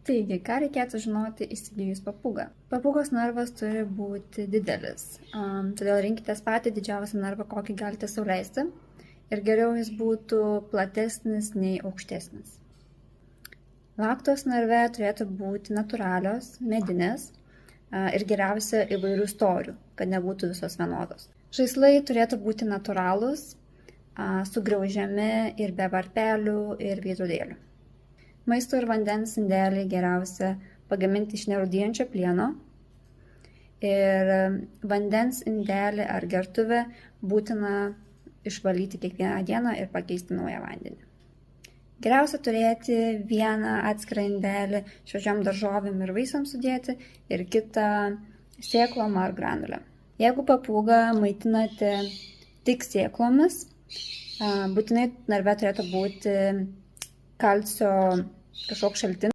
Taigi, ką reikėtų žinoti įsigijus papūgą? Papūgos narvas turi būti didelis, todėl rinkitės patį didžiausią narvą, kokį galite sau leisti, ir geriau jis būtų platesnis nei aukštesnis. Laktos narve turėtų būti natūralios, medinės ir geriausia įvairių storių, kad nebūtų visos vienodos. Žaislai turėtų būti natūralūs, sugraužiami ir be varpelių ir veidrodėlių. Maisto ir vandens indelį geriausia pagaminti iš nerūdijančio plieno ir vandens indelį ar gertuvę būtina išvalyti kiekvieną dieną ir pakeisti naują vandenį. Geriausia turėti vieną atskirą indelį šviežiom daržovėm ir vaisiams sudėti ir kitą sėklom ar granulėm. Jeigu papūgą maitinate tik sėklomis, būtinai narve turėtų būti kalcio kažkoks šaltinis.